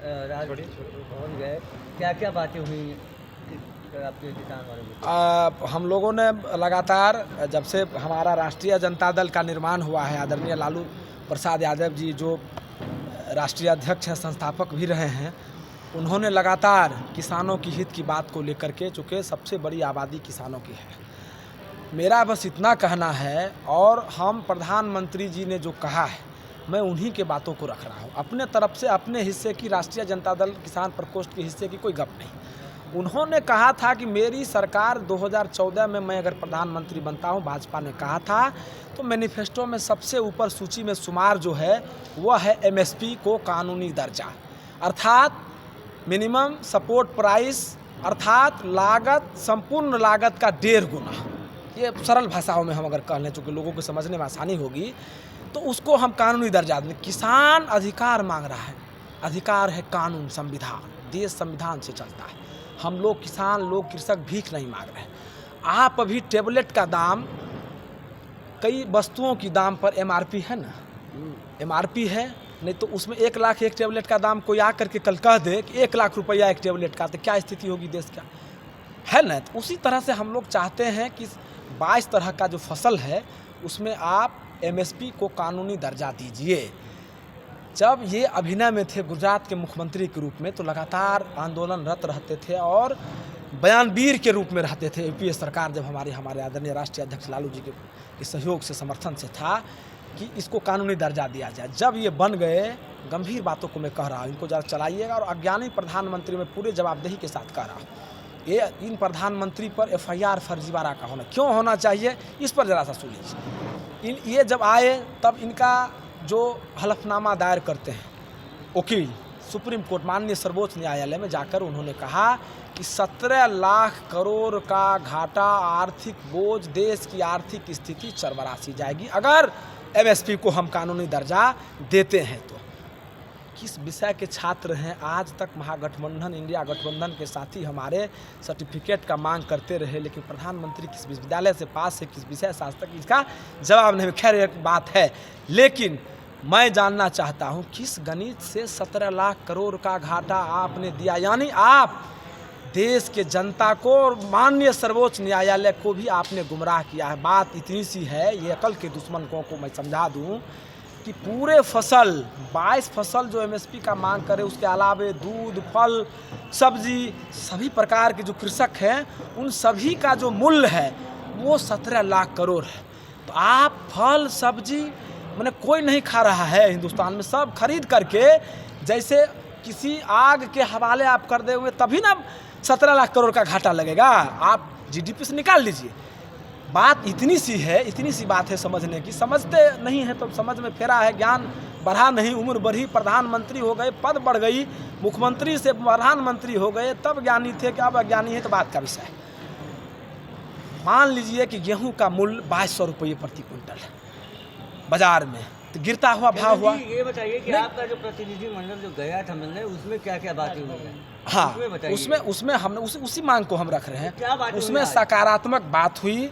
राजभवन गए, क्या क्या बातें हुई आपके किसान वालों? हम लोगों ने लगातार जब से हमारा राष्ट्रीय जनता दल का निर्माण हुआ है, आदरणीय लालू प्रसाद यादव जी जो राष्ट्रीय अध्यक्ष हैं, संस्थापक भी रहे हैं, उन्होंने लगातार किसानों की हित की बात को लेकर के, चूँकि सबसे बड़ी आबादी किसानों की है, मेरा बस इतना कहना है। और हम प्रधानमंत्री जी ने जो कहा है, मैं उन्हीं के बातों को रख रहा हूँ। अपने तरफ से अपने हिस्से की, राष्ट्रीय जनता दल किसान प्रकोष्ठ के हिस्से की कोई गप नहीं। उन्होंने कहा था कि मेरी सरकार 2014 में मैं अगर प्रधानमंत्री बनता हूं, भाजपा ने कहा था, तो मैनिफेस्टो में सबसे ऊपर सूची में शुमार जो है वह है एमएसपी को कानूनी दर्जा, अर्थात मिनिमम सपोर्ट प्राइस, अर्थात लागत, संपूर्ण लागत का 1.5 गुना। ये सरल भाषाओं में हम अगर कह लें, चूँकि लोगों को समझने में आसानी होगी, तो उसको हम कानूनी दर्जा दें। किसान अधिकार मांग रहा है, अधिकार है कानून, संविधान, देश संविधान से चलता है। हम लोग किसान, लोग कृषक भीख नहीं मांग रहे हैं। आप अभी टेबलेट का दाम, कई वस्तुओं की दाम पर एमआरपी है ना, एमआरपी है, नहीं तो उसमें 1 लाख एक टेबलेट का दाम कोई आकर के कल कह दे कि 1 लाख रुपया एक टेबलेट का, तो क्या स्थिति होगी देश का, है ना। तो उसी तरह से हम लोग चाहते हैं कि 22 तरह का जो फसल है उसमें आप एमएसपी को कानूनी दर्जा दीजिए। जब ये अभिनय में थे गुजरात के मुख्यमंत्री के रूप में, तो लगातार आंदोलनरत रहते थे और बयानवीर के रूप में रहते थे। यूपीए सरकार जब हमारे आदरणीय राष्ट्रीय अध्यक्ष लालू जी के सहयोग से, समर्थन से था कि इसको कानूनी दर्जा दिया जाए। जब ये बन गए, गंभीर बातों को मैं कह रहा हूँ, इनको ज़रा चलाइएगा। और अज्ञानी प्रधानमंत्री में पूरे जवाबदेही के साथ कह रहा हूँ, ये इन प्रधानमंत्री पर एफआईआर फर्जीवाड़ा का होना क्यों होना चाहिए, इस पर ज़रा सा सुन लीजिए। ये जब आए तब इनका जो हलफनामा दायर करते हैं वकील, सुप्रीम कोर्ट, माननीय सर्वोच्च न्यायालय में जाकर उन्होंने कहा कि 17 लाख करोड़ का घाटा, आर्थिक बोझ, देश की आर्थिक स्थिति चरमरा-सी जाएगी अगर एमएसपी को हम कानूनी दर्जा देते हैं। तो किस विषय के छात्र हैं, आज तक महागठबंधन, इंडिया गठबंधन के साथी हमारे सर्टिफिकेट का मांग करते रहे, लेकिन प्रधानमंत्री किस विश्वविद्यालय से पास है, किस विषय से, आज तक इसका जवाब नहीं। खैर एक बात है, लेकिन मैं जानना चाहता हूं किस गणित से 17 लाख करोड़ का घाटा आपने दिया, यानी आप देश के जनता को और माननीय सर्वोच्च न्यायालय को भी आपने गुमराह किया है। बात इतनी सी है, ये अकल के दुश्मन को मैं समझा दूं कि पूरे फसल, 22 फसल जो एमएसपी का मांग करे, उसके अलावे दूध, फल, सब्जी, सभी प्रकार के जो कृषक हैं उन सभी का जो मूल्य है वो 17 लाख करोड़ है। तो आप फल, सब्जी, मैंने कोई नहीं खा रहा है हिंदुस्तान में, सब खरीद करके जैसे किसी आग के हवाले आप कर दे हुए, तभी ना 17 लाख करोड़ का घाटा लगेगा। आप जीडीपी से निकाल लीजिए। बात इतनी सी है, इतनी सी बात है समझने की, समझते नहीं है तो समझ में फेरा है, ज्ञान बढ़ा नहीं, उम्र बढ़ी, प्रधानमंत्री हो गए, पद बढ़ गई, मुख्यमंत्री से प्रधानमंत्री हो गए, तब ज्ञानी थे कि अब अज्ञानी है, तो बात का विषय है। मान लीजिए कि गेहूं का मूल्य 2200 रुपये प्रति क्विंटल है बाजार में, तो गिरता हुआ भाव हुआ। ये बताइए कि आपका जो प्रतिनिधि मंडल जो गया था मिलने, उसमें क्या क्या बातें हुई हैं? हाँ, उसमें हमने उसी मांग को हम रख रहे हैं। क्या बात उसमें सकारात्मक बात हुई।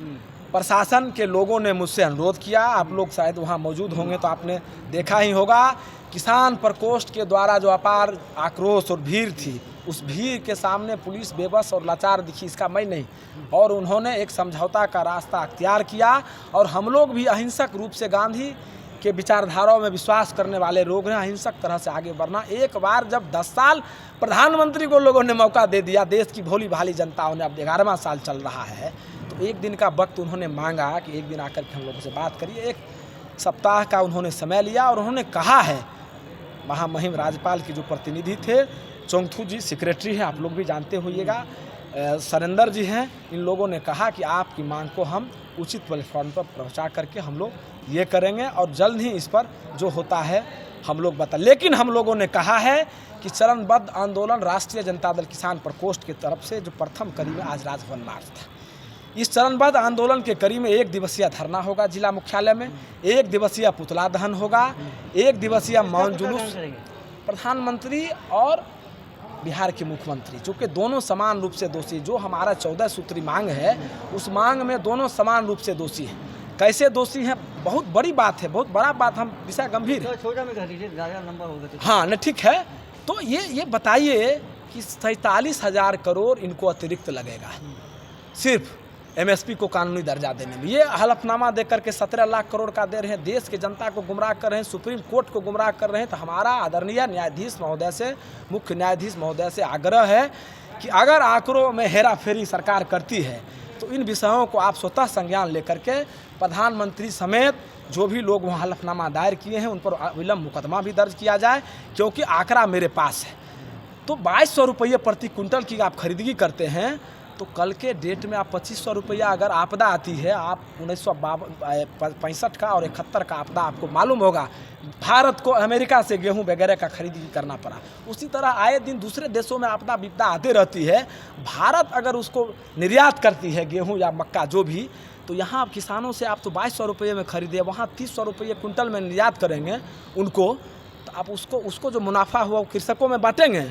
प्रशासन के लोगों ने मुझसे अनुरोध किया, आप लोग शायद वहाँ मौजूद होंगे तो आपने देखा ही होगा, किसान प्रकोष्ठ के द्वारा जो अपार आक्रोश और भीड़ थी, उस भीड़ के सामने पुलिस बेबस और लाचार दिखी, इसका मैं नहीं। और उन्होंने एक समझौता का रास्ता अख्तियार किया, और हम लोग भी अहिंसक रूप से, गांधी के विचारधाराओं में विश्वास करने वाले लोग हैं, अहिंसक तरह से आगे बढ़ना। एक बार जब 10 साल प्रधानमंत्री को लोगों ने मौका दे दिया, देश की भोली भाली जनताओं ने, अब 11वां साल चल रहा है, तो एक दिन का वक्त उन्होंने मांगा कि एक दिन आकर के हम लोगों से बात करिए। 1 सप्ताह का उन्होंने समय लिया, और उन्होंने कहा है, महामहिम राज्यपाल के जो प्रतिनिधि थे, चोंगथू जी सेक्रेटरी हैं, आप लोग भी जानते होइएगा, सरेंदर जी हैं, इन लोगों ने कहा कि आपकी मांग को हम उचित प्लेटफॉर्म पर पहुंचा करके हम लोग ये करेंगे, और जल्द ही इस पर जो होता है हम लोग बता। लेकिन हम लोगों ने कहा है कि चरणबद्ध आंदोलन राष्ट्रीय जनता दल किसान प्रकोष्ठ की तरफ से जो प्रथम कड़ी में आज राजभवन मार्च था, इस चरणबद्ध आंदोलन के कड़ी में 1 दिवसीय धरना होगा जिला मुख्यालय में, 1 दिवसीय पुतला दहन होगा, 1 दिवसीय मौन जुलूस, प्रधानमंत्री और बिहार के मुख्यमंत्री, जो कि दोनों समान रूप से दोषी, जो हमारा 14 सूत्री मांग है, उस मांग में दोनों समान रूप से दोषी हैं। कैसे दोषी हैं, बहुत बड़ी बात है, बहुत बड़ा बात, हम विषय गंभीर है। छोटा में कह दीजिए, ज़्यादा लंबा होगा तो। हाँ, न ठीक है। तो ये बताइए कि 47,000 करोड़ इनको अतिरिक्त लगेगा सिर्फ एमएसपी को कानूनी दर्जा देने में। ये हलफनामा देकर के 17 लाख करोड़ का दे रहे हैं, देश के जनता को गुमराह कर रहे हैं, सुप्रीम कोर्ट को गुमराह कर रहे हैं। तो हमारा आदरणीय न्यायाधीश महोदय से, मुख्य न्यायाधीश महोदय से आग्रह है कि अगर आंकड़ों में हेरा फेरी सरकार करती है तो इन विषयों को आप स्वतः संज्ञान लेकर के प्रधानमंत्री समेत जो भी लोग वहाँ हलफनामा दायर किए हैं उन पर विलंब मुकदमा भी दर्ज किया जाए, क्योंकि आंकड़ा मेरे पास है। तो 2200 रुपये प्रति कुंटल की आप खरीदगी करते हैं तो कल के डेट में आप 2500 रुपया अगर आपदा आती है, आप 1965 का और 71 का आपदा आपको मालूम होगा, भारत को अमेरिका से गेहूं वगैरह का खरीदी करना पड़ा। उसी तरह आए दिन दूसरे देशों में आपदा विपदा आती रहती है। भारत अगर उसको निर्यात करती है गेहूं या मक्का जो भी, तो यहाँ आप किसानों से आप तो 2200 रुपये में खरीदे, वहाँ 300 रुपये कुंटल में निर्यात करेंगे उनको, तो आप उसको जो मुनाफा हुआ वो कृषकों में बांटेंगे।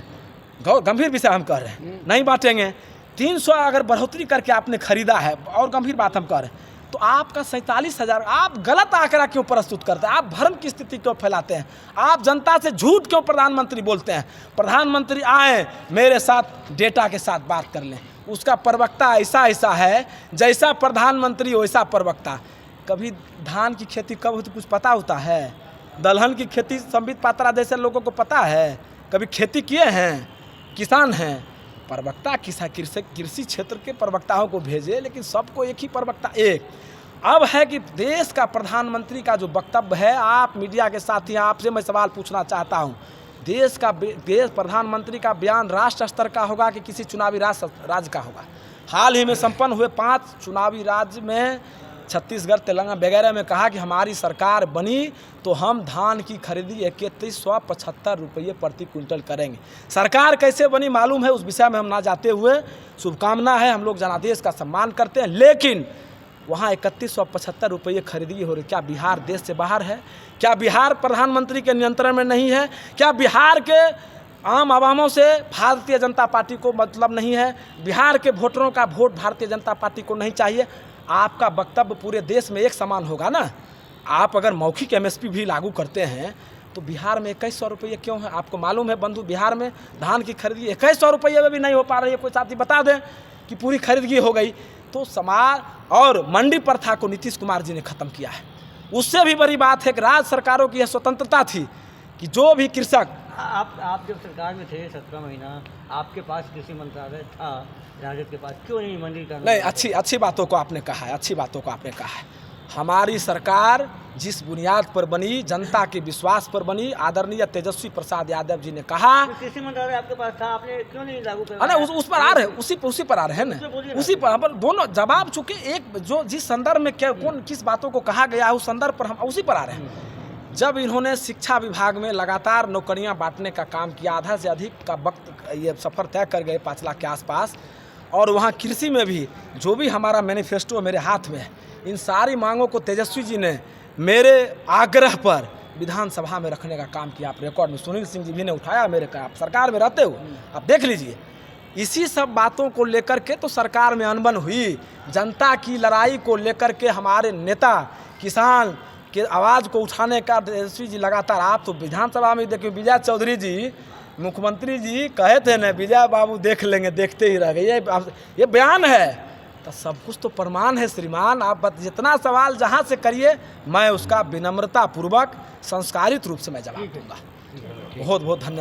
गंभीर विषय हम कह रहे हैं, नहीं बांटेंगे। 300 अगर बढ़ोतरी करके आपने खरीदा है, और गंभीर बात हम कह रहे हैं, तो आपका 47,000, आप गलत आंकड़ा क्यों प्रस्तुत करते हैं? आप भ्रम की स्थिति क्यों फैलाते हैं? आप जनता से झूठ क्यों प्रधानमंत्री बोलते हैं? प्रधानमंत्री आए मेरे साथ डेटा के साथ बात कर लें, उसका प्रवक्ता ऐसा है, जैसा प्रधानमंत्री वैसा प्रवक्ता। कभी धान की खेती कब होती कुछ पता होता है? दलहन की खेती संबित पात्रा जैसे लोगों को पता है? कभी खेती किए हैं? किसान हैं। प्रवक्ता कृषि क्षेत्र के प्रवक्ताओं को भेजे, लेकिन सबको एक ही प्रवक्ता एक। अब है कि देश का प्रधानमंत्री का जो वक्तव्य है, आप मीडिया के साथी हैं, आपसे मैं सवाल पूछना चाहता हूं, देश प्रधानमंत्री का बयान राष्ट्र स्तर का होगा कि किसी चुनावी राज्य का होगा? हाल ही में संपन्न हुए 5 चुनावी राज्य में छत्तीसगढ़, तेलंगाना वगैरह में कहा कि हमारी सरकार बनी तो हम धान की खरीदी 3175 रुपये प्रति कुंटल करेंगे। सरकार कैसे बनी मालूम है, उस विषय में हम ना जाते हुए शुभकामना है, हम लोग जनादेश का सम्मान करते हैं, लेकिन वहाँ 3175 रुपये खरीदी हो रही। क्या बिहार देश से बाहर है? क्या बिहार प्रधानमंत्री के नियंत्रण में नहीं है? क्या बिहार के आम आवामों से भारतीय जनता पार्टी को मतलब नहीं है? बिहार के वोटरों का वोट भारतीय जनता पार्टी को नहीं चाहिए? आपका वक्तव्य पूरे देश में एक समान होगा ना। आप अगर मौखिक एमएसपी भी लागू करते हैं तो बिहार में 2100 रुपये क्यों है? आपको मालूम है बंधु, बिहार में धान की खरीदी 2100 रुपये में भी नहीं हो पा रही है। कोई साथी बता दें कि पूरी खरीदगी हो गई। तो समाज और मंडी प्रथा को नीतीश कुमार जी ने ख़त्म किया है। उससे भी बड़ी बात है कि राज्य सरकारों की यह स्वतंत्रता थी कि जो भी कृषक, आप जब सरकार में थे 17 महीना, आपके पास कृषि मंत्रालय था राजद के पास, क्यों नहीं मंडी का? नहीं, अच्छी बातों को आपने कहा है, अच्छी बातों को आपने कहा है। हमारी सरकार जिस बुनियाद पर बनी, जनता के विश्वास पर बनी, आदरणीय तेजस्वी प्रसाद यादव जी ने कहा, कृषि मंत्रालय आपके पास था, आपने क्यों नहीं लागू किया? उस पर आ रहे, उसी पर आ रहे हैं ना, उसी पर दोनों जवाब चुके। एक जो जिस संदर्भ में क्या कौन किस बातों को कहा गया है, उस संदर्भ पर हम उसी पर आ रहे हैं। जब इन्होंने शिक्षा विभाग में लगातार नौकरियां बांटने का काम किया, आधा से अधिक का वक्त ये सफ़र तय कर गए 5 लाख के आसपास, और वहाँ कृषि में भी जो भी हमारा मैनिफेस्टो मेरे हाथ में है, इन सारी मांगों को तेजस्वी जी ने मेरे आग्रह पर विधानसभा में रखने का काम किया। आप रिकॉर्ड में सुनील सिंह जी भी ने उठाया मेरे का, आप सरकार में रहते हुए आप देख लीजिए। इसी सब बातों को लेकर के तो सरकार में अनबन हुई। जनता की लड़ाई को लेकर के हमारे नेता किसान के आवाज़ को उठाने का तेजस्वी जी लगातार, आप तो विधानसभा में देखिए, विजय चौधरी जी मुख्यमंत्री जी कहे थे न, विजय बाबू देख लेंगे, देखते ही रह गए, ये बयान है। तो सब कुछ तो प्रमाण है श्रीमान। आप जितना सवाल जहाँ से करिए, मैं उसका विनम्रता पूर्वक संस्कारित रूप से मैं जवाब दूंगा। बहुत बहुत धन्यवाद।